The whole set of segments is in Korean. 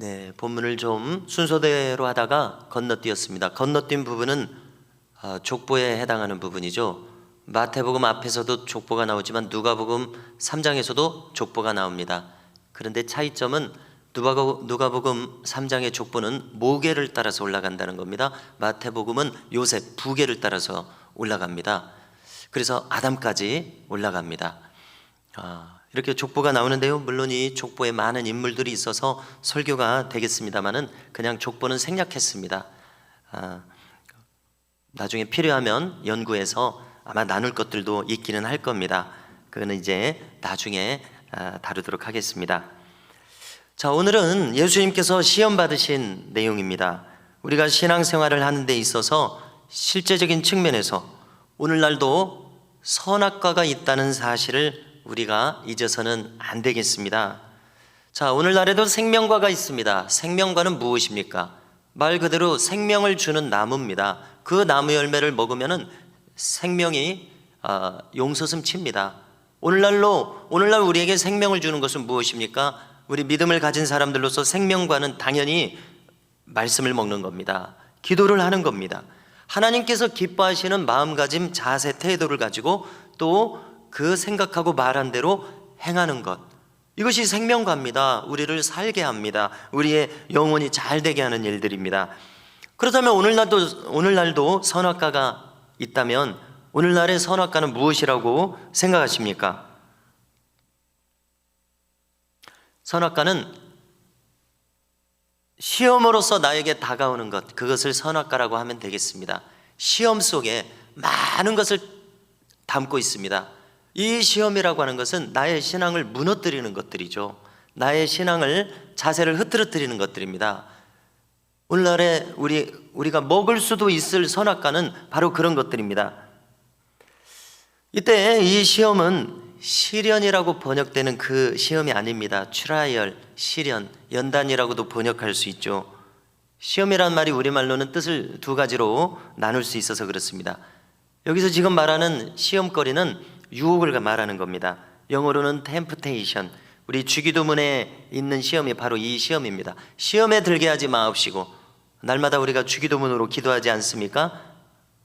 네, 본문을 좀 순서대로 하다가 건너뛰었습니다. 건너뛴 부분은 족보에 해당하는 부분이죠. 마태복음 앞에서도 족보가 나오지만 누가복음 3장에서도 족보가 나옵니다. 그런데 차이점은 누가복음 3장의 족보는 모계를 따라서 올라간다는 겁니다. 마태복음은 요셉 부계를 따라서 올라갑니다. 그래서 아담까지 올라갑니다. 이렇게 족보가 나오는데요, 물론 이 족보에 많은 인물들이 있어서 설교가 되겠습니다만은 그냥 족보는 생략했습니다. 나중에 필요하면 연구해서 아마 나눌 것들도 있기는 할 겁니다. 그거는 이제 나중에 다루도록 하겠습니다. 자, 오늘은 예수님께서 시험 받으신 내용입니다. 우리가 신앙생활을 하는 데 있어서 실제적인 측면에서 오늘날도 선악과가 있다는 사실을 우리가 잊어서는 안 되겠습니다. 자, 오늘날에도 생명과가 있습니다. 생명과는 무엇입니까? 말 그대로 생명을 주는 나무입니다. 그 나무 열매를 먹으면은 생명이 용솟음 칩니다. 오늘날 우리에게 생명을 주는 것은 무엇입니까? 우리 믿음을 가진 사람들로서 생명과는 당연히 말씀을 먹는 겁니다. 기도를 하는 겁니다. 하나님께서 기뻐하시는 마음가짐, 자세, 태도를 가지고 또 그 생각하고 말한 대로 행하는 것, 이것이 생명과입니다. 우리를 살게 합니다. 우리의 영혼이 잘 되게 하는 일들입니다. 그렇다면 오늘날도 선악과가 있다면 오늘날의 선악과는 무엇이라고 생각하십니까? 선악과는 시험으로서 나에게 다가오는 것, 그것을 선악과라고 하면 되겠습니다. 시험 속에 많은 것을 담고 있습니다. 이 시험이라고 하는 것은 나의 신앙을 무너뜨리는 것들이죠. 나의 신앙을, 자세를 흐트러뜨리는 것들입니다. 오늘날에 우리가 먹을 수도 있을 선악과는 바로 그런 것들입니다. 이때 이 시험은 시련이라고 번역되는 그 시험이 아닙니다. 트라이얼, 시련, 연단이라고도 번역할 수 있죠. 시험이란 말이 우리말로는 뜻을 두 가지로 나눌 수 있어서 그렇습니다. 여기서 지금 말하는 시험거리는 유혹을 말하는 겁니다. 영어로는 temptation. 우리 주기도문에 있는 시험이 바로 이 시험입니다. 시험에 들게 하지 마옵시고, 날마다 우리가 주기도문으로 기도하지 않습니까?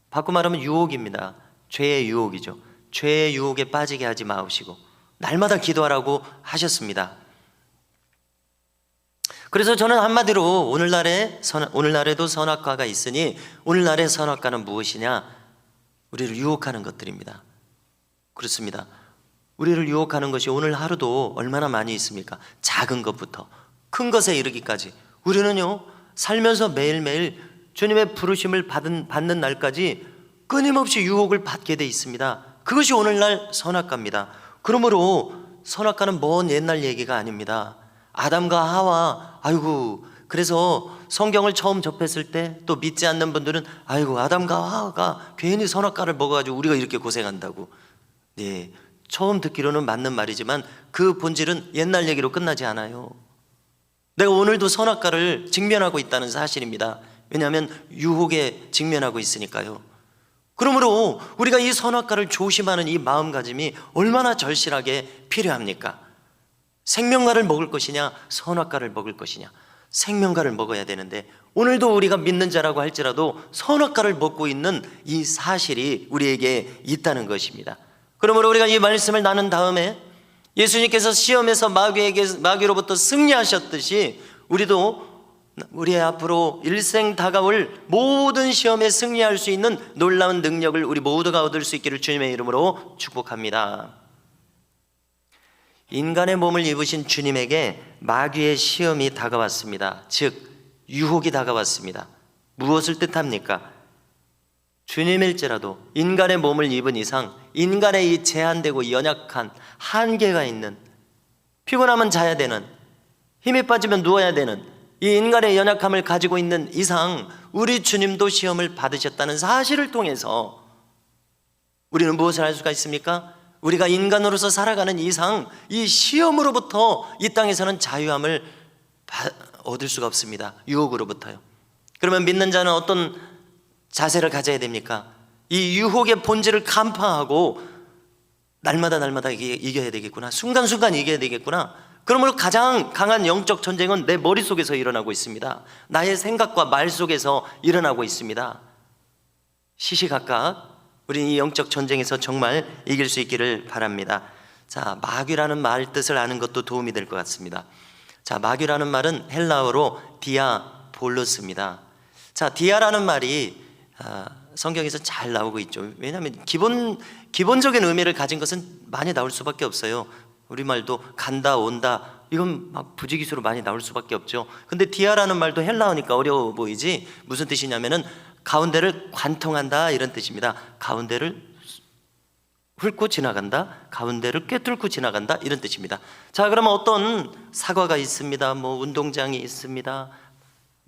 바꿔 말하면 유혹입니다. 죄의 유혹이죠. 죄의 유혹에 빠지게 하지 마옵시고, 날마다 기도하라고 하셨습니다. 그래서 저는 한마디로 오늘날에도 선악과가 있으니 오늘날의 선악과는 무엇이냐? 우리를 유혹하는 것들입니다. 그렇습니다. 우리를 유혹하는 것이 오늘 하루도 얼마나 많이 있습니까? 작은 것부터 큰 것에 이르기까지 우리는요, 살면서 매일매일 주님의 부르심을 받는 날까지 끊임없이 유혹을 받게 돼 있습니다. 그것이 오늘날 선악과입니다. 그러므로 선악과는 먼 옛날 얘기가 아닙니다. 아담과 하와, 그래서 성경을 처음 접했을 때 또 믿지 않는 분들은 아담과 하와가 괜히 선악과를 먹어가지고 우리가 이렇게 고생한다고. 네, 처음 듣기로는 맞는 말이지만 그 본질은 옛날 얘기로 끝나지 않아요. 내가 오늘도 선악과를 직면하고 있다는 사실입니다. 왜냐하면 유혹에 직면하고 있으니까요. 그러므로 우리가 이 선악과를 조심하는 이 마음가짐이 얼마나 절실하게 필요합니까? 생명과를 먹을 것이냐, 선악과를 먹을 것이냐. 생명과를 먹어야 되는데 오늘도 우리가 믿는 자라고 할지라도 선악과를 먹고 있는 이 사실이 우리에게 있다는 것입니다. 그러므로 우리가 이 말씀을 나눈 다음에 예수님께서 시험에서 마귀로부터 승리하셨듯이 우리도 우리의 앞으로 일생 다가올 모든 시험에 승리할 수 있는 놀라운 능력을 우리 모두가 얻을 수 있기를 주님의 이름으로 축복합니다. 인간의 몸을 입으신 주님에게 마귀의 시험이 다가왔습니다. 즉 유혹이 다가왔습니다. 무엇을 뜻합니까? 주님일지라도 인간의 몸을 입은 이상 인간의 이 제한되고 연약한 한계가 있는, 피곤하면 자야 되는, 힘이 빠지면 누워야 되는 이 인간의 연약함을 가지고 있는 이상 우리 주님도 시험을 받으셨다는 사실을 통해서 우리는 무엇을 할 수가 있습니까? 우리가 인간으로서 살아가는 이상 이 시험으로부터 이 땅에서는 자유함을 얻을 수가 없습니다. 유혹으로부터요. 그러면 믿는 자는 어떤 자세를 가져야 됩니까? 이 유혹의 본질을 간파하고 날마다 이겨야 되겠구나, 순간순간 이겨야 되겠구나, 그러므로 가장 강한 영적 전쟁은 내 머릿속에서 일어나고 있습니다. 나의 생각과 말 속에서 일어나고 있습니다. 시시각각 우리는 이 영적 전쟁에서 정말 이길 수 있기를 바랍니다. 자, 마귀라는 말 뜻을 아는 것도 도움이 될 것 같습니다. 자, 마귀라는 말은 헬라어로 디아볼로스입니다. 자, 디아라는 말이 성경에서 잘 나오고 있죠. 왜냐하면 기본적인 의미를 가진 것은 많이 나올 수밖에 없어요. 우리말도 간다, 온다, 이건 막 부지기수로 많이 나올 수밖에 없죠. 근데 디아라는 말도 헬라어니까 어려워 보이지, 무슨 뜻이냐면은 가운데를 관통한다, 이런 뜻입니다. 가운데를 훑고 지나간다, 가운데를 꿰뚫고 지나간다, 이런 뜻입니다. 자, 그러면 어떤 사과가 있습니다, 뭐 운동장이 있습니다,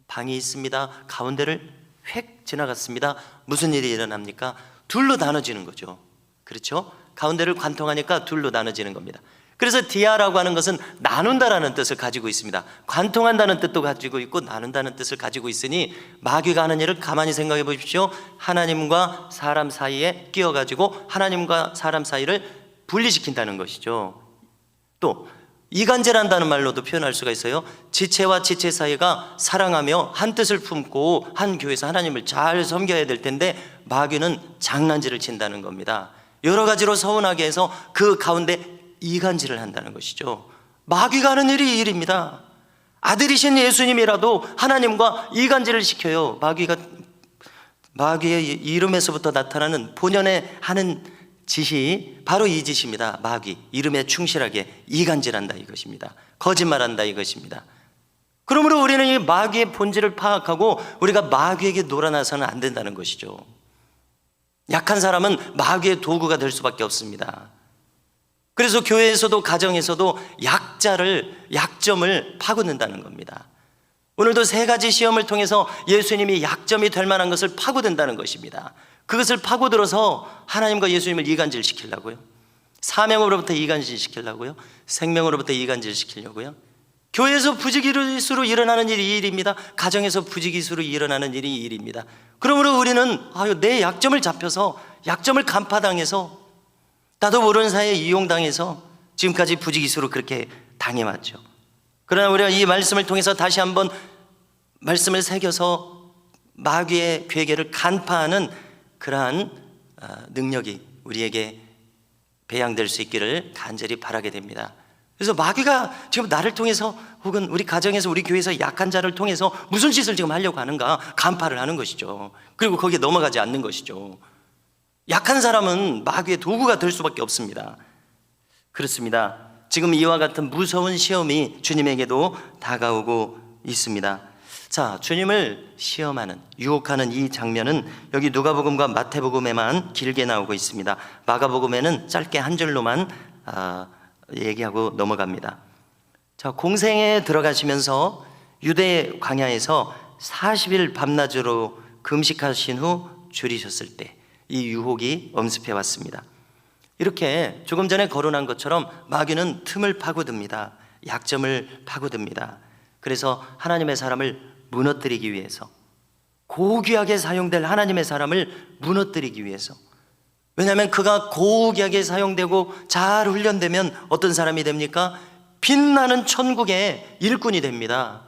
방이 있습니다. 가운데를 획 지나갔습니다. 무슨 일이 일어납니까? 둘로 나눠지는 거죠. 그렇죠? 가운데를 관통하니까 둘로 나눠지는 겁니다. 그래서 디아라고 하는 것은 나눈다라는 뜻을 가지고 있습니다. 관통한다는 뜻도 가지고 있고 나눈다는 뜻을 가지고 있으니 마귀가 하는 일을 가만히 생각해 보십시오. 하나님과 사람 사이에 끼어가지고 하나님과 사람 사이를 분리시킨다는 것이죠. 또 이간질한다는 말로도 표현할 수가 있어요. 지체와 지체 사이가 사랑하며 한 뜻을 품고 한 교회에서 하나님을 잘 섬겨야 될 텐데 마귀는 장난질을 친다는 겁니다. 여러 가지로 서운하게 해서 그 가운데 이간질을 한다는 것이죠. 마귀가 하는 일이 이 일입니다. 아들이신 예수님이라도 하나님과 이간질을 시켜요. 마귀의 이름에서부터 나타나는 본연의 하는 짓이 바로 이 짓입니다. 마귀, 이름에 충실하게 이간질한다 이것입니다. 거짓말한다 이것입니다. 그러므로 우리는 이 마귀의 본질을 파악하고 우리가 마귀에게 놀아나서는 안 된다는 것이죠. 약한 사람은 마귀의 도구가 될 수밖에 없습니다. 그래서 교회에서도 가정에서도 약점을 파고든다는 겁니다. 오늘도 세 가지 시험을 통해서 예수님이 약점이 될 만한 것을 파고든다는 것입니다. 그것을 파고들어서 하나님과 예수님을 이간질시키려고요, 사명으로부터 이간질시키려고요, 생명으로부터 이간질시키려고요. 교회에서 부지기수로 일어나는 일이 이 일입니다. 가정에서 부지기수로 일어나는 일이 이 일입니다. 그러므로 우리는 내 약점을 잡혀서, 약점을 간파당해서, 나도 모르는 사이에 이용당해서 지금까지 부지기수로 그렇게 당해왔죠. 그러나 우리가 이 말씀을 통해서 다시 한번 말씀을 새겨서 마귀의 괴계를 간파하는 그러한 능력이 우리에게 배양될 수 있기를 간절히 바라게 됩니다. 그래서 마귀가 지금 나를 통해서 혹은 우리 가정에서 우리 교회에서 약한 자를 통해서 무슨 짓을 지금 하려고 하는가 간파를 하는 것이죠. 그리고 거기에 넘어가지 않는 것이죠. 약한 사람은 마귀의 도구가 될 수밖에 없습니다. 그렇습니다. 지금 이와 같은 무서운 시험이 주님에게도 다가오고 있습니다. 자, 주님을 시험하는, 유혹하는 이 장면은 여기 누가복음과 마태복음에만 길게 나오고 있습니다. 마가복음에는 짧게 한 줄로만 얘기하고 넘어갑니다. 자, 공생에 들어가시면서 유대 광야에서 40일 밤낮으로 금식하신 후 줄이셨을 때 이 유혹이 엄습해 왔습니다. 이렇게 조금 전에 거론한 것처럼 마귀는 틈을 파고듭니다. 약점을 파고듭니다. 그래서 하나님의 사람을 무너뜨리기 위해서, 고귀하게 사용될 하나님의 사람을 무너뜨리기 위해서, 왜냐하면 그가 고귀하게 사용되고 잘 훈련되면 어떤 사람이 됩니까? 빛나는 천국의 일꾼이 됩니다.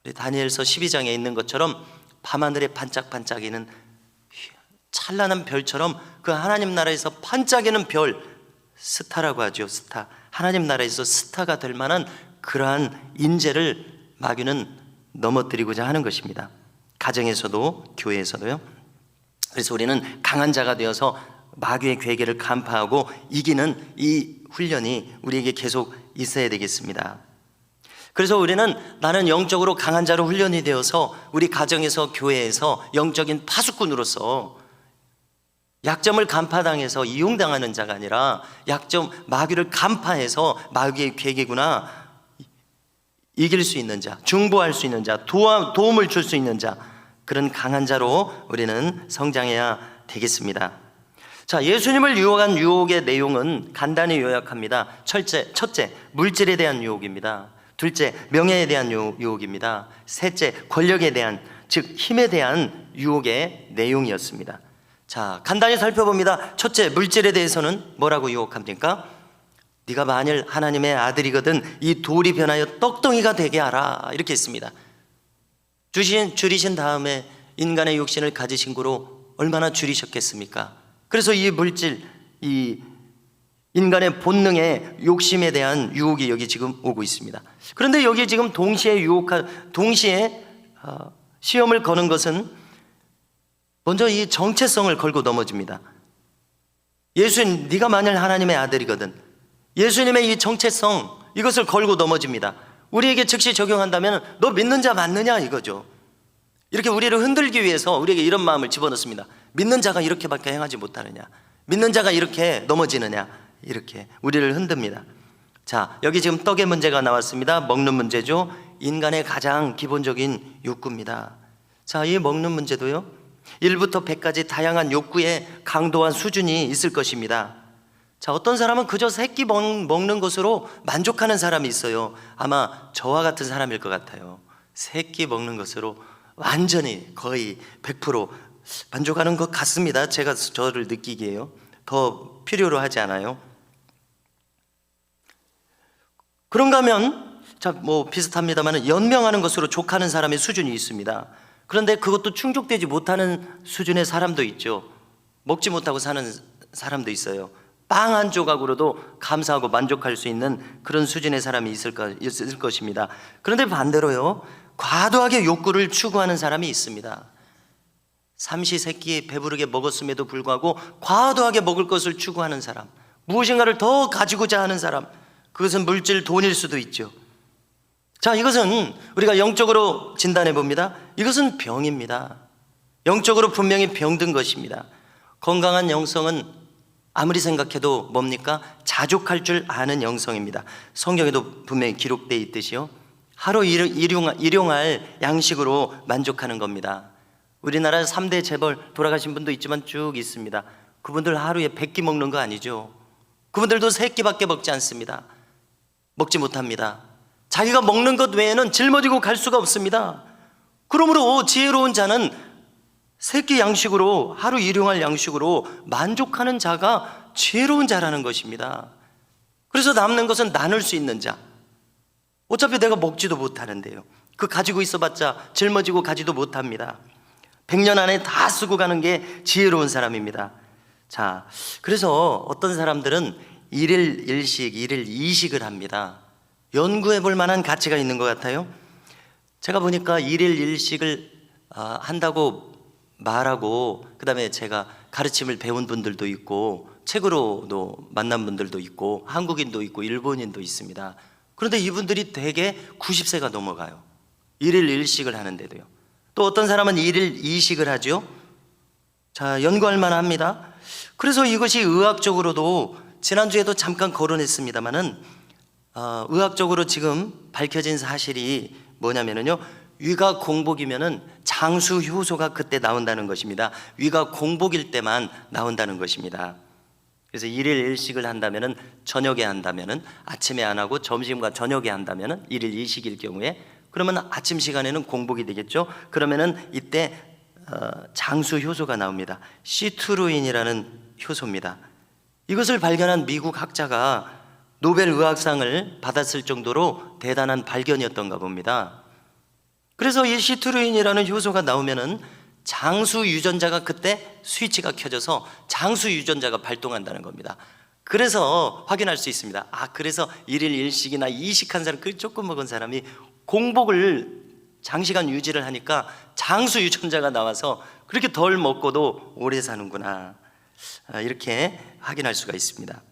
우리 다니엘서 12장에 있는 것처럼 밤하늘에 반짝반짝이는 찬란한 별처럼 그 하나님 나라에서 반짝이는 별, 스타라고 하죠. 스타. 하나님 나라에서 스타가 될 만한 그러한 인재를 마귀는 넘어뜨리고자 하는 것입니다. 가정에서도 교회에서도요. 그래서 우리는 강한 자가 되어서 마귀의 괴계를 간파하고 이기는 이 훈련이 우리에게 계속 있어야 되겠습니다. 그래서 우리는 나는 영적으로 강한 자로 훈련이 되어서 우리 가정에서 교회에서 영적인 파수꾼으로서 약점을 간파당해서 이용당하는 자가 아니라 마귀를 간파해서 마귀의 괴계구나, 이길 수 있는 자, 중보할 수 있는 자, 도움을 줄 수 있는 자, 그런 강한 자로 우리는 성장해야 되겠습니다. 자, 예수님을 유혹한 유혹의 내용은 간단히 요약합니다. 첫째, 물질에 대한 유혹입니다. 둘째, 명예에 대한 유혹입니다. 셋째, 권력에 대한, 즉 힘에 대한 유혹의 내용이었습니다. 자, 간단히 살펴봅니다. 첫째, 물질에 대해서는 뭐라고 유혹합니까? 네가 만일 하나님의 아들이거든 이 돌이 변하여 떡덩이가 되게 하라, 이렇게 했습니다. 줄이신 다음에 인간의 육신을 가지신 거로 얼마나 줄이셨겠습니까? 그래서 이 물질, 이 인간의 본능의 욕심에 대한 유혹이 여기 지금 오고 있습니다. 그런데 여기 지금 동시에 시험을 거는 것은 먼저 이 정체성을 걸고 넘어집니다. 예수님, 네가 만일 하나님의 아들이거든, 예수님의 이 정체성, 이것을 걸고 넘어집니다. 우리에게 즉시 적용한다면 너 믿는 자 맞느냐, 이거죠. 이렇게 우리를 흔들기 위해서 우리에게 이런 마음을 집어넣습니다. 믿는 자가 이렇게밖에 행하지 못하느냐, 믿는 자가 이렇게 넘어지느냐, 이렇게 우리를 흔듭니다. 자, 여기 지금 떡의 문제가 나왔습니다. 먹는 문제죠. 인간의 가장 기본적인 욕구입니다. 자, 이 먹는 문제도요, 1부터 100까지 다양한 욕구의 강도와 수준이 있을 것입니다. 자, 어떤 사람은 그저 새끼 먹는 것으로 만족하는 사람이 있어요. 아마 저와 같은 사람일 것 같아요. 새끼 먹는 것으로 완전히 거의 100% 만족하는 것 같습니다. 제가 저를 느끼기에요. 더 필요로 하지 않아요. 그런가 하면 비슷합니다만 연명하는 것으로 족하는 사람의 수준이 있습니다. 그런데 그것도 충족되지 못하는 수준의 사람도 있죠. 먹지 못하고 사는 사람도 있어요. 빵 한 조각으로도 감사하고 만족할 수 있는 그런 수준의 사람이 있을 것입니다. 그런데 반대로요, 과도하게 욕구를 추구하는 사람이 있습니다. 삼시세끼 배부르게 먹었음에도 불구하고 과도하게 먹을 것을 추구하는 사람, 무엇인가를 더 가지고자 하는 사람, 그것은 물질, 돈일 수도 있죠. 자, 이것은 우리가 영적으로 진단해 봅니다. 이것은 병입니다. 영적으로 분명히 병든 것입니다. 건강한 영성은 아무리 생각해도 뭡니까? 자족할 줄 아는 영성입니다. 성경에도 분명히 기록되어 있듯이요, 하루 일용할 양식으로 만족하는 겁니다. 우리나라 3대 재벌 돌아가신 분도 있지만 쭉 있습니다. 그분들 하루에 100끼 먹는 거 아니죠. 그분들도 3끼밖에 먹지 않습니다. 먹지 못합니다. 자기가 먹는 것 외에는 짊어지고 갈 수가 없습니다. 그러므로 지혜로운 자는 3끼 양식으로, 하루 일용할 양식으로 만족하는 자가 지혜로운 자라는 것입니다. 그래서 남는 것은 나눌 수 있는 자. 어차피 내가 먹지도 못하는데요, 그 가지고 있어봤자 짊어지고 가지도 못합니다. 100년 안에 다 쓰고 가는 게 지혜로운 사람입니다. 자, 그래서 어떤 사람들은 1일 1식, 1일 2식을 합니다. 연구해 볼 만한 가치가 있는 것 같아요. 제가 보니까 1일 1식을 한다고 말하고, 그 다음에 제가 가르침을 배운 분들도 있고 책으로도 만난 분들도 있고 한국인도 있고 일본인도 있습니다. 그런데 이분들이 대개 90세가 넘어가요. 1일 1식을 하는데도요. 또 어떤 사람은 1일 2식을 하죠. 자, 연구할 만합니다. 그래서 이것이 의학적으로도, 지난주에도 잠깐 거론했습니다마는 의학적으로 지금 밝혀진 사실이 뭐냐면요, 위가 공복이면은 장수 효소가 그때 나온다는 것입니다. 위가 공복일 때만 나온다는 것입니다. 그래서 1일 1식을 한다면은, 저녁에 한다면은, 아침에 안 하고 점심과 저녁에 한다면은 1일 2식일 경우에, 그러면 아침 시간에는 공복이 되겠죠. 그러면은 이때 장수 효소가 나옵니다. 시트루인이라는 효소입니다. 이것을 발견한 미국 학자가 노벨 의학상을 받았을 정도로 대단한 발견이었던가 봅니다. 그래서 이 시트루인이라는 효소가 나오면은 장수 유전자가 그때 스위치가 켜져서 장수 유전자가 발동한다는 겁니다. 그래서 확인할 수 있습니다. 그래서 1일 1식이나 2식한 사람, 그 조금 먹은 사람이 공복을 장시간 유지를 하니까 장수 유전자가 나와서 그렇게 덜 먹고도 오래 사는구나, 이렇게 확인할 수가 있습니다.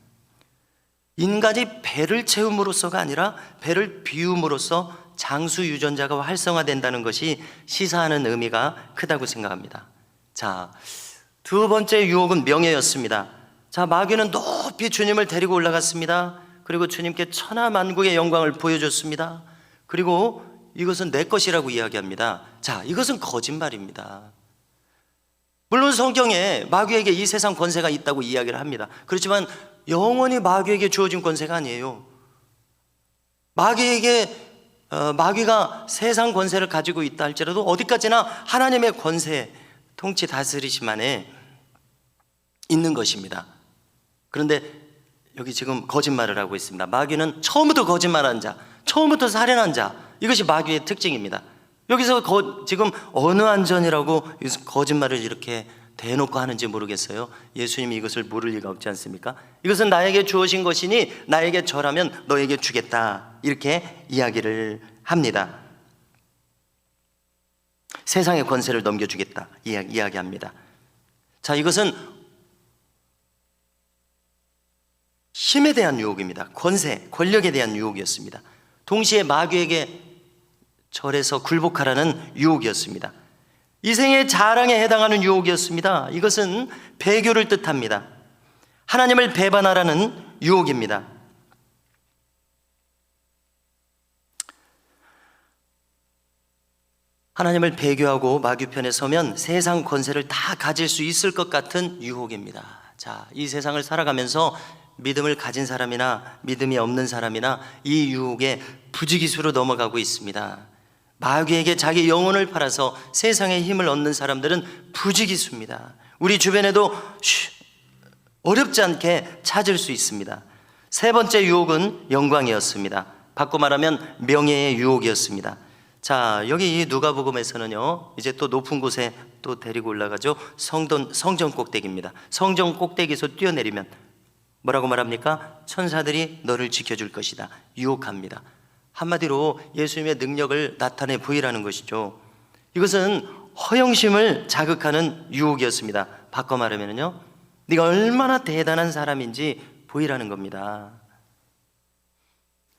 인간이 배를 채움으로써가 아니라 배를 비움으로써 장수 유전자가 활성화된다는 것이 시사하는 의미가 크다고 생각합니다. 자, 두 번째 유혹은 명예였습니다. 자, 마귀는 높이 주님을 데리고 올라갔습니다. 그리고 주님께 천하만국의 영광을 보여줬습니다. 그리고 이것은 내 것이라고 이야기합니다. 자, 이것은 거짓말입니다. 물론 성경에 마귀에게 이 세상 권세가 있다고 이야기를 합니다. 그렇지만 영원히 마귀에게 주어진 권세가 아니에요. 마귀가 세상 권세를 가지고 있다 할지라도 어디까지나 하나님의 권세, 통치 다스리심 안에 있는 것입니다. 그런데 여기 지금 거짓말을 하고 있습니다. 마귀는 처음부터 거짓말한 자, 처음부터 살인한 자, 이것이 마귀의 특징입니다. 여기서 지금 어느 안전이라고 거짓말을 이렇게 대놓고 하는지 모르겠어요. 예수님이 이것을 모를 리가 없지 않습니까? 이것은 나에게 주어진 것이니 나에게 절하면 너에게 주겠다, 이렇게 이야기를 합니다. 세상의 권세를 넘겨주겠다 이야기합니다. 자, 이것은 힘에 대한 유혹입니다. 권세, 권력에 대한 유혹이었습니다. 동시에 마귀에게 절해서 굴복하라는 유혹이었습니다. 이 생의 자랑에 해당하는 유혹이었습니다. 이것은 배교를 뜻합니다. 하나님을 배반하라는 유혹입니다. 하나님을 배교하고 마귀 편에 서면 세상 권세를 다 가질 수 있을 것 같은 유혹입니다. 자, 이 세상을 살아가면서 믿음을 가진 사람이나 믿음이 없는 사람이나 이 유혹에 부지기수로 넘어가고 있습니다. 마귀에게 자기 영혼을 팔아서 세상의 힘을 얻는 사람들은 부지기수입니다. 우리 주변에도 어렵지 않게 찾을 수 있습니다. 세 번째 유혹은 영광이었습니다. 바꿔 말하면 명예의 유혹이었습니다. 자, 여기 이 누가복음에서는요, 이제 또 높은 곳에 또 데리고 올라가죠. 성전 꼭대기입니다. 성전 꼭대기에서 뛰어내리면 뭐라고 말합니까? 천사들이 너를 지켜줄 것이다. 유혹합니다. 한마디로 예수님의 능력을 나타내 보이라는 것이죠. 이것은 허영심을 자극하는 유혹이었습니다. 바꿔 말하면요, 네가 얼마나 대단한 사람인지 보이라는 겁니다.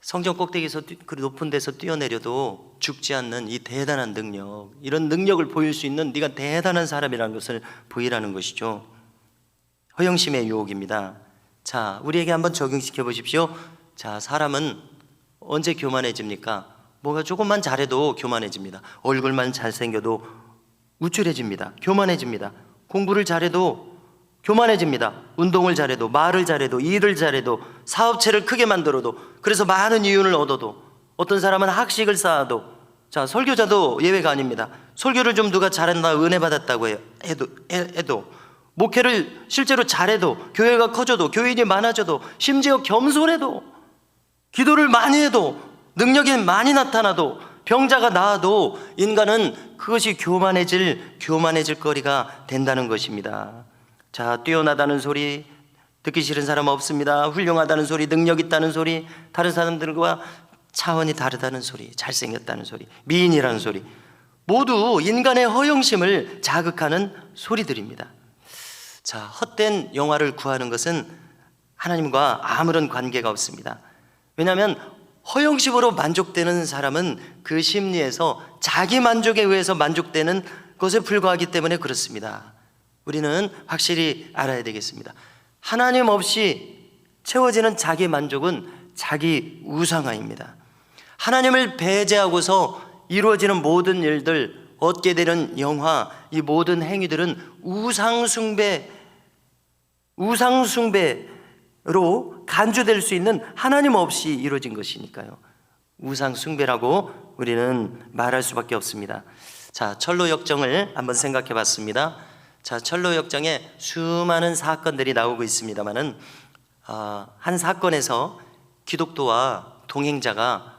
성전 꼭대기에서 그 높은 데서 뛰어내려도 죽지 않는 이 대단한 능력, 이런 능력을 보일 수 있는 네가 대단한 사람이라는 것을 보이라는 것이죠. 허영심의 유혹입니다. 자, 우리에게 한번 적용시켜 보십시오. 자, 사람은 언제 교만해집니까? 뭐가 조금만 잘해도 교만해집니다. 얼굴만 잘생겨도 우쭐해집니다. 교만해집니다. 공부를 잘해도 교만해집니다. 운동을 잘해도, 말을 잘해도, 일을 잘해도, 사업체를 크게 만들어도, 그래서 많은 이윤을 얻어도, 어떤 사람은 학식을 쌓아도, 자, 설교자도 예외가 아닙니다. 설교를 좀 누가 잘했나 은혜 받았다고 해도 목회를 실제로 잘해도, 교회가 커져도, 교인이 많아져도, 심지어 겸손해도, 기도를 많이 해도, 능력이 많이 나타나도, 병자가 나아도 인간은 그것이 교만해질 거리가 된다는 것입니다. 자, 뛰어나다는 소리 듣기 싫은 사람 없습니다. 훌륭하다는 소리, 능력 있다는 소리, 다른 사람들과 차원이 다르다는 소리, 잘생겼다는 소리, 미인이라는 소리, 모두 인간의 허영심을 자극하는 소리들입니다. 자, 헛된 영화를 구하는 것은 하나님과 아무런 관계가 없습니다. 왜냐하면 허영심으로 만족되는 사람은 그 심리에서 자기 만족에 의해서 만족되는 것에 불과하기 때문에 그렇습니다. 우리는 확실히 알아야 되겠습니다. 하나님 없이 채워지는 자기 만족은 자기 우상화입니다. 하나님을 배제하고서 이루어지는 모든 일들, 얻게 되는 영화, 이 모든 행위들은 우상숭배로 간주될 수 있는 하나님 없이 이루어진 것이니까요. 우상숭배라고 우리는 말할 수밖에 없습니다. 자, 철로 역정을 한번 생각해 봤습니다. 자, 철로 역정에 수많은 사건들이 나오고 있습니다만은 한 사건에서 기독도와 동행자가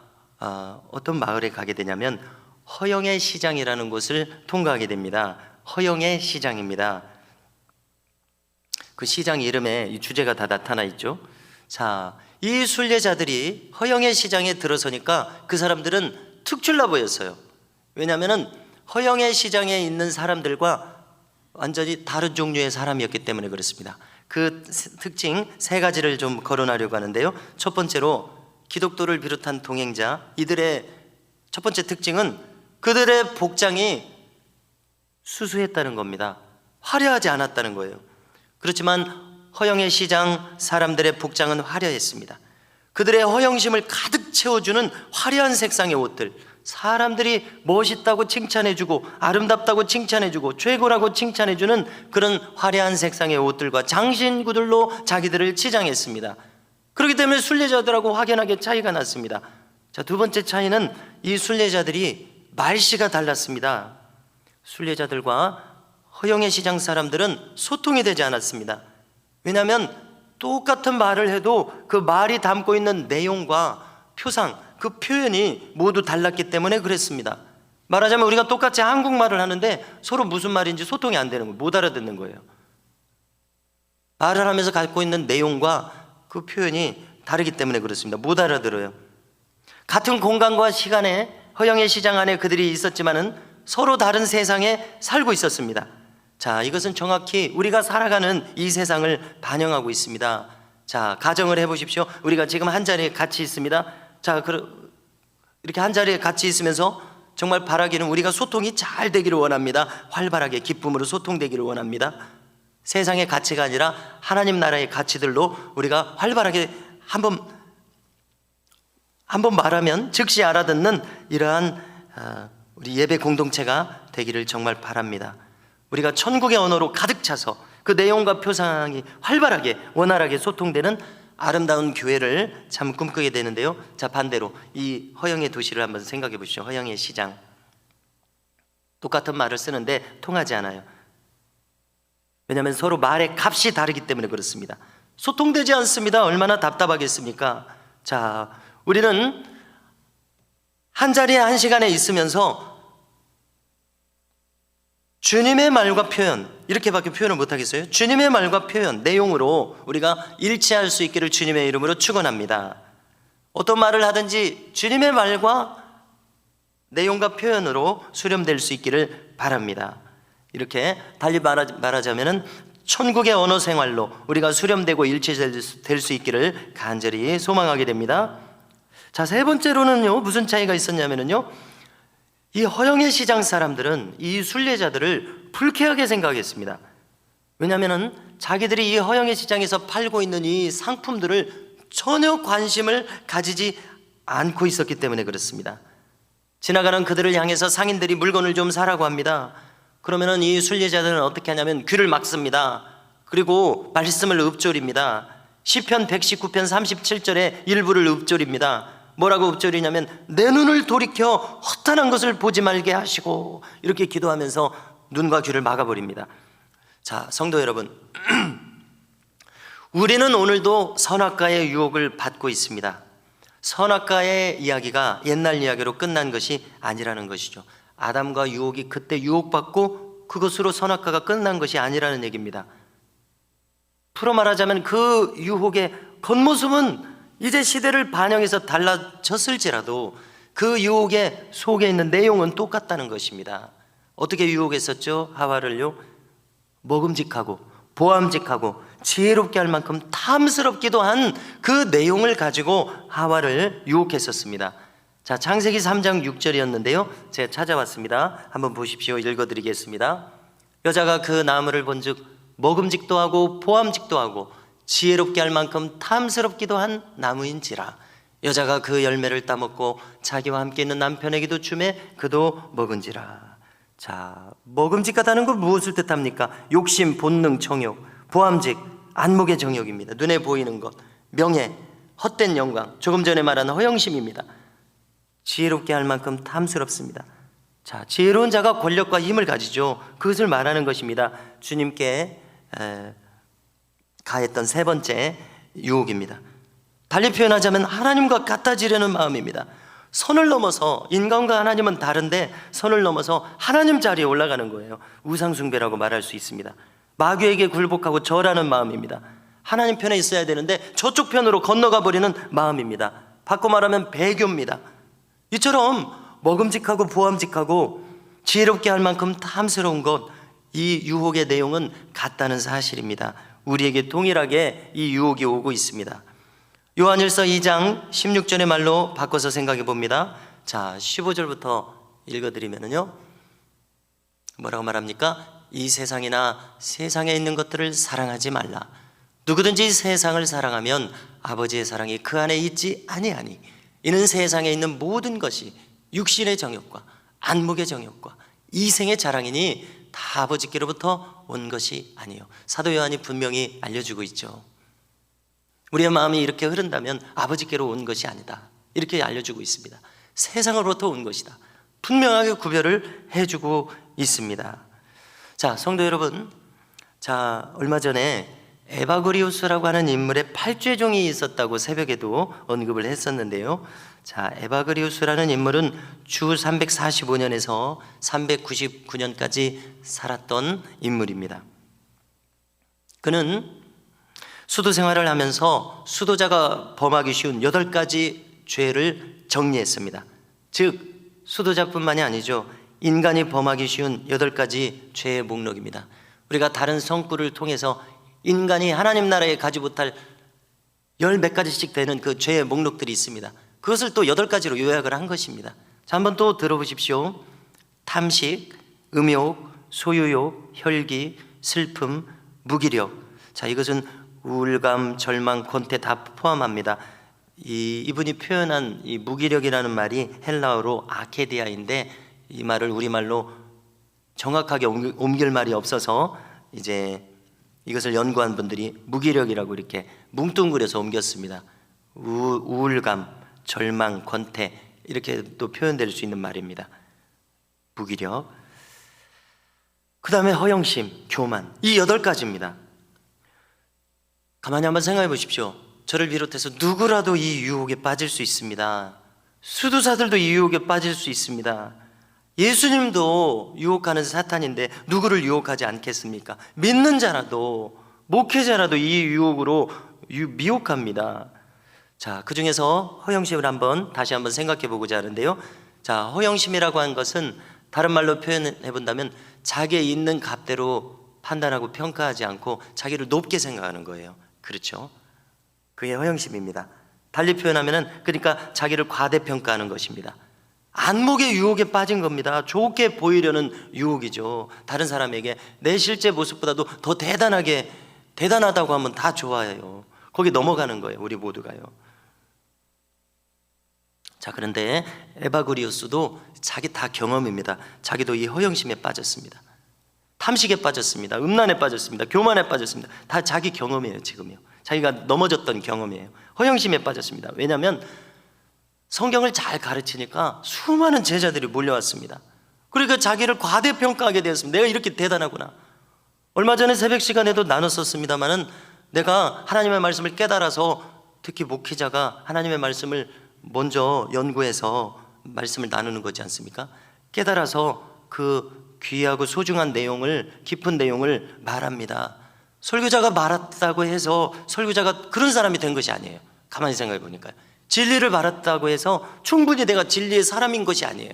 어떤 마을에 가게 되냐면 허영의 시장이라는 곳을 통과하게 됩니다. 허영의 시장입니다. 그 시장 이름에 이 주제가 다 나타나 있죠. 자, 이 순례자들이 허영의 시장에 들어서니까 그 사람들은 특출나 보였어요. 왜냐하면 허영의 시장에 있는 사람들과 완전히 다른 종류의 사람이었기 때문에 그렇습니다. 그 특징 세 가지를 좀 거론하려고 하는데요. 첫 번째로 기독도를 비롯한 동행자, 이들의 첫 번째 특징은 그들의 복장이 수수했다는 겁니다. 화려하지 않았다는 거예요. 그렇지만 허영의 시장 사람들의 복장은 화려했습니다. 그들의 허영심을 가득 채워주는 화려한 색상의 옷들, 사람들이 멋있다고 칭찬해주고 아름답다고 칭찬해주고 최고라고 칭찬해주는 그런 화려한 색상의 옷들과 장신구들로 자기들을 치장했습니다. 그렇기 때문에 순례자들하고 확연하게 차이가 났습니다. 자, 두 번째 차이는 이 순례자들이 말씨가 달랐습니다. 순례자들과 허영의 시장 사람들은 소통이 되지 않았습니다. 왜냐하면 똑같은 말을 해도 그 말이 담고 있는 내용과 표상, 그 표현이 모두 달랐기 때문에 그랬습니다. 말하자면 우리가 똑같이 한국말을 하는데 서로 무슨 말인지 소통이 안 되는 거예요. 못 알아듣는 거예요. 말을 하면서 갖고 있는 내용과 그 표현이 다르기 때문에 그렇습니다. 못 알아들어요. 같은 공간과 시간에 허영의 시장 안에 그들이 있었지만은 서로 다른 세상에 살고 있었습니다. 자, 이것은 정확히 우리가 살아가는 이 세상을 반영하고 있습니다. 자, 가정을 해보십시오. 우리가 지금 한 자리에 같이 있습니다. 자, 이렇게 한 자리에 같이 있으면서 정말 바라기는 우리가 소통이 잘 되기를 원합니다. 활발하게 기쁨으로 소통되기를 원합니다. 세상의 가치가 아니라 하나님 나라의 가치들로 우리가 활발하게 한번 말하면 즉시 알아듣는 이러한 우리 예배 공동체가 되기를 정말 바랍니다. 우리가 천국의 언어로 가득 차서 그 내용과 표상이 활발하게 원활하게 소통되는 아름다운 교회를 참 꿈꾸게 되는데요. 자, 반대로 이 허영의 도시를 한번 생각해 보시죠. 허영의 시장, 똑같은 말을 쓰는데 통하지 않아요. 왜냐하면 서로 말의 값이 다르기 때문에 그렇습니다. 소통되지 않습니다. 얼마나 답답하겠습니까? 자, 우리는 한 자리에 한 시간에 있으면서 주님의 말과 표현, 이렇게밖에 표현을 못하겠어요? 주님의 말과 표현, 내용으로 우리가 일치할 수 있기를 주님의 이름으로 축원합니다. 어떤 말을 하든지 주님의 말과 내용과 표현으로 수렴될 수 있기를 바랍니다. 이렇게 달리 말하자면은 천국의 언어 생활로 우리가 수렴되고 일치될 수 있기를 간절히 소망하게 됩니다. 자, 세 번째로는요, 무슨 차이가 있었냐면요, 이 허영의 시장 사람들은 이 순례자들을 불쾌하게 생각했습니다. 왜냐하면 자기들이 이 허영의 시장에서 팔고 있는 이 상품들을 전혀 관심을 가지지 않고 있었기 때문에 그렇습니다. 지나가는 그들을 향해서 상인들이 물건을 좀 사라고 합니다. 그러면은 이 순례자들은 어떻게 하냐면 귀를 막습니다. 그리고 말씀을 읊조립니다. 시편 119편 37절에 일부를 읊조립니다. 뭐라고 읊조리냐면 내 눈을 돌이켜 허탄한 것을 보지 말게 하시고, 이렇게 기도하면서 눈과 귀를 막아버립니다. 자, 성도 여러분, 우리는 오늘도 선악과의 유혹을 받고 있습니다. 선악과의 이야기가 옛날 이야기로 끝난 것이 아니라는 것이죠. 아담과 유혹이 그때 유혹받고 그것으로 선악과가 끝난 것이 아니라는 얘기입니다. 풀어 말하자면 그 유혹의 겉모습은 이제 시대를 반영해서 달라졌을지라도 그 유혹의 속에 있는 내용은 똑같다는 것입니다. 어떻게 유혹했었죠? 하와를요, 먹음직하고 보암직하고 지혜롭게 할 만큼 탐스럽기도 한 그 내용을 가지고 하와를 유혹했었습니다. 자, 창세기 3장 6절이었는데요 제가 찾아왔습니다. 한번 보십시오. 읽어드리겠습니다. 여자가 그 나무를 본즉 먹음직도 하고 보암직도 하고 지혜롭게 할 만큼 탐스럽기도 한 나무인지라. 여자가 그 열매를 따먹고 자기와 함께 있는 남편에게도 주매 그도 먹은지라. 자, 먹음직하다는 건 무엇을 뜻합니까? 욕심, 본능, 정욕. 보암직, 안목의 정욕입니다. 눈에 보이는 것, 명예, 헛된 영광, 조금 전에 말한 허영심입니다. 지혜롭게 할 만큼 탐스럽습니다. 자, 지혜로운 자가 권력과 힘을 가지죠. 그것을 말하는 것입니다. 주님께 가했던 세 번째 유혹입니다. 달리 표현하자면 하나님과 같아지려는 마음입니다. 선을 넘어서, 인간과 하나님은 다른데 선을 넘어서 하나님 자리에 올라가는 거예요. 우상숭배라고 말할 수 있습니다. 마귀에게 굴복하고 절하는 마음입니다. 하나님 편에 있어야 되는데 저쪽 편으로 건너가 버리는 마음입니다. 바꿔 말하면 배교입니다. 이처럼 먹음직하고 보암직하고 지혜롭게 할 만큼 탐스러운 것, 이 유혹의 내용은 같다는 사실입니다. 우리에게 동일하게 이 유혹이 오고 있습니다. 요한일서 2장 16절의 말로 바꿔서 생각해 봅니다. 자, 15절부터 읽어드리면요, 뭐라고 말합니까? 이 세상이나 세상에 있는 것들을 사랑하지 말라. 누구든지 세상을 사랑하면 아버지의 사랑이 그 안에 있지 아니하니 이는 세상에 있는 모든 것이 육신의 정욕과 안목의 정욕과 이생의 자랑이니 다 아버지께로부터 온 것이 아니요. 사도 요한이 분명히 알려주고 있죠. 우리의 마음이 이렇게 흐른다면 아버지께로 온 것이 아니다, 이렇게 알려주고 있습니다. 세상으로부터 온 것이다, 분명하게 구별을 해주고 있습니다. 자, 성도 여러분, 자, 얼마 전에 에바그리우스라고 하는 인물의 팔죄종이 있었다고 새벽에도 언급을 했었는데요. 자, 에바그리우스라는 인물은 주 345년에서 399년까지 살았던 인물입니다. 그는 수도 생활을 하면서 수도자가 범하기 쉬운 8가지 죄를 정리했습니다. 즉 수도자뿐만이 아니죠. 인간이 범하기 쉬운 8가지 죄의 목록입니다. 우리가 다른 성구를 통해서 인간이 하나님 나라에 가지 못할 10몇 가지씩 되는 그 죄의 목록들이 있습니다. 그것을 또 8가지로 요약을 한 것입니다. 자, 한번 또 들어보십시오. 탐식, 음욕, 소유욕, 혈기, 슬픔, 무기력. 자, 이것은 우울감, 절망, 권태 다 포함합니다. 이분이 표현한 이 무기력이라는 말이 헬라어로 아케디아인데 이 말을 우리말로 정확하게 옮길 말이 없어서 이제 이것을 연구한 분들이 무기력이라고 이렇게 뭉뚱그려서 옮겼습니다. 우울감, 절망, 권태 이렇게 또 표현될 수 있는 말입니다. 무기력. 그 다음에 허영심, 교만. 이 8가지입니다. 가만히 한번 생각해 보십시오. 저를 비롯해서 누구라도 이 유혹에 빠질 수 있습니다. 수도사들도 이 유혹에 빠질 수 있습니다. 예수님도 유혹하는 사탄인데 누구를 유혹하지 않겠습니까? 믿는 자라도, 목회자라도 이 유혹으로 미혹합니다. 자, 그 중에서 허영심을 다시 한번 생각해 보고자 하는데요. 자, 허영심이라고 하는 것은 다른 말로 표현해 본다면 자기의 있는 값대로 판단하고 평가하지 않고 자기를 높게 생각하는 거예요. 그렇죠? 그게 허영심입니다. 달리 표현하면은 그러니까 자기를 과대평가하는 것입니다. 안목의 유혹에 빠진 겁니다. 좋게 보이려는 유혹이죠. 다른 사람에게 내 실제 모습보다도 더 대단하다고 하면 다 좋아해요. 거기 넘어가는 거예요. 우리 모두가요. 자, 그런데 에바그리우스도 자기 다 경험입니다. 자기도 이 허영심에 빠졌습니다. 탐식에 빠졌습니다. 음란에 빠졌습니다. 교만에 빠졌습니다. 다 자기 경험이에요. 지금요. 자기가 넘어졌던 경험이에요. 허영심에 빠졌습니다. 왜냐하면 성경을 잘 가르치니까 수많은 제자들이 몰려왔습니다. 그러니까 자기를 과대평가하게 되었습니다. 내가 이렇게 대단하구나. 얼마 전에 새벽 시간에도 나눴었습니다마는 내가 하나님의 말씀을 깨달아서, 특히 목회자가 하나님의 말씀을 먼저 연구해서 말씀을 나누는 거지 않습니까? 깨달아서 그 귀하고 소중한 내용을, 깊은 내용을 말합니다. 설교자가 말했다고 해서 설교자가 그런 사람이 된 것이 아니에요. 가만히 생각해 보니까요. 진리를 말했다고 해서 충분히 내가 진리의 사람인 것이 아니에요.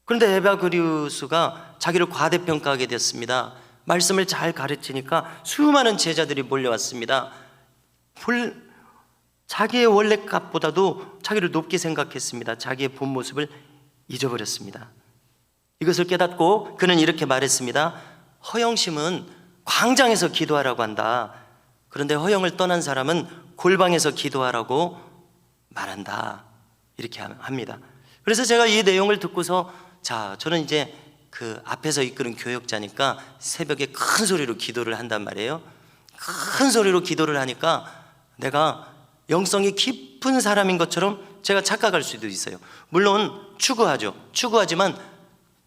그런데 에바그리우스가 자기를 과대평가하게 됐습니다. 말씀을 잘 가르치니까 수많은 제자들이 몰려왔습니다. 자기의 원래 값보다도 자기를 높게 생각했습니다. 자기의 본 모습을 잊어버렸습니다. 이것을 깨닫고 그는 이렇게 말했습니다. 허영심은 광장에서 기도하라고 한다. 그런데 허영을 떠난 사람은 골방에서 기도하라고 말한다. 이렇게 합니다. 그래서 제가 이 내용을 듣고서, 자, 저는 이제 그 앞에서 이끄는 교역자니까 새벽에 큰 소리로 기도를 한단 말이에요. 큰 소리로 기도를 하니까 내가 영성이 깊은 사람인 것처럼 제가 착각할 수도 있어요. 물론 추구하지만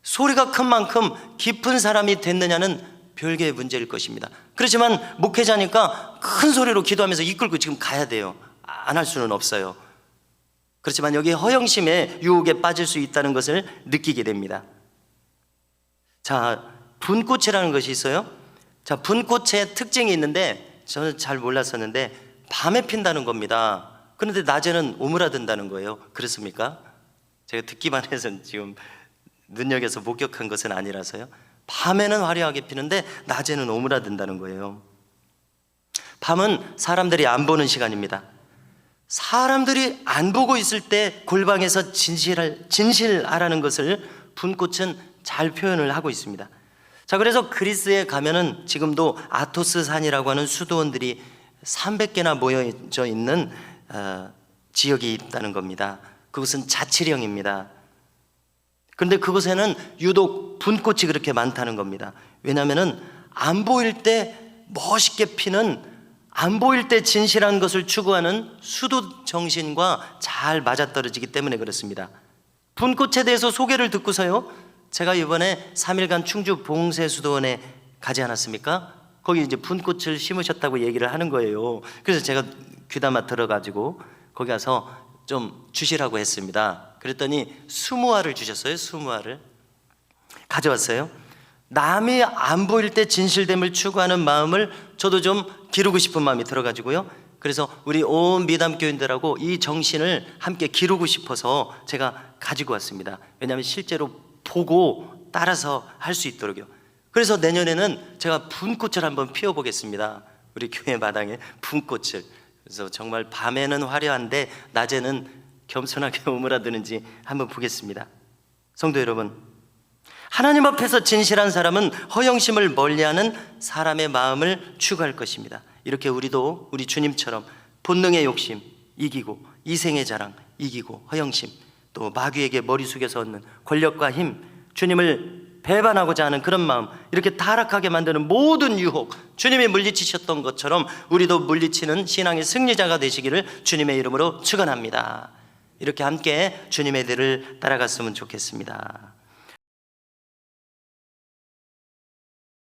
소리가 큰 만큼 깊은 사람이 됐느냐는 별개의 문제일 것입니다. 그렇지만 목회자니까 큰 소리로 기도하면서 이끌고 지금 가야 돼요. 안 할 수는 없어요. 그렇지만 여기 허영심의 유혹에 빠질 수 있다는 것을 느끼게 됩니다. 자, 분꽃이라는 것이 있어요. 자, 분꽃의 특징이 있는데 저는 잘 몰랐었는데 밤에 핀다는 겁니다. 그런데 낮에는 오므라든다는 거예요. 그렇습니까? 제가 듣기만 해서 지금 눈여겨서 목격한 것은 아니라서요. 밤에는 화려하게 피는데 낮에는 오므라든다는 거예요. 밤은 사람들이 안 보는 시간입니다. 사람들이 안 보고 있을 때 골방에서 진실하라는 것을 분꽃은 잘 표현을 하고 있습니다. 자, 그래서 그리스에 가면은 지금도 아토스 산이라고 하는 수도원들이 300개나 모여져 있는 지역이 있다는 겁니다. 그것은 자치령입니다. 그런데 그곳에는 유독 분꽃이 그렇게 많다는 겁니다. 왜냐하면 안 보일 때 멋있게 피는, 안 보일 때 진실한 것을 추구하는 수도 정신과 잘 맞아떨어지기 때문에 그렇습니다. 분꽃에 대해서 소개를 듣고서요, 제가 이번에 3일간 충주 봉쇄수도원에 가지 않았습니까? 거기 이제 분꽃을 심으셨다고 얘기를 하는 거예요. 그래서 제가 귀담아 들어가지고 거기 가서 좀 주시라고 했습니다. 그랬더니 20알을 주셨어요. 20알을 가져왔어요. 남이 안 보일 때 진실됨을 추구하는 마음을 저도 좀 기르고 싶은 마음이 들어가지고요. 그래서 우리 온 미담교인들하고 이 정신을 함께 기르고 싶어서 제가 가지고 왔습니다. 왜냐하면 실제로 보고 따라서 할 수 있도록요. 그래서 내년에는 제가 분꽃을 한번 피워보겠습니다. 우리 교회 마당에 분꽃을. 그래서 정말 밤에는 화려한데 낮에는 겸손하게 오므라드는지 한번 보겠습니다. 성도 여러분, 하나님 앞에서 진실한 사람은 허영심을 멀리하는 사람의 마음을 추구할 것입니다. 이렇게 우리도 우리 주님처럼 본능의 욕심 이기고, 이생의 자랑 이기고, 허영심, 또 마귀에게 머리 숙여서 얻는 권력과 힘, 주님을 배반하고자 하는 그런 마음, 이렇게 타락하게 만드는 모든 유혹, 주님이 물리치셨던 것처럼 우리도 물리치는 신앙의 승리자가 되시기를 주님의 이름으로 축원합니다. 이렇게 함께 주님의 길을 따라갔으면 좋겠습니다.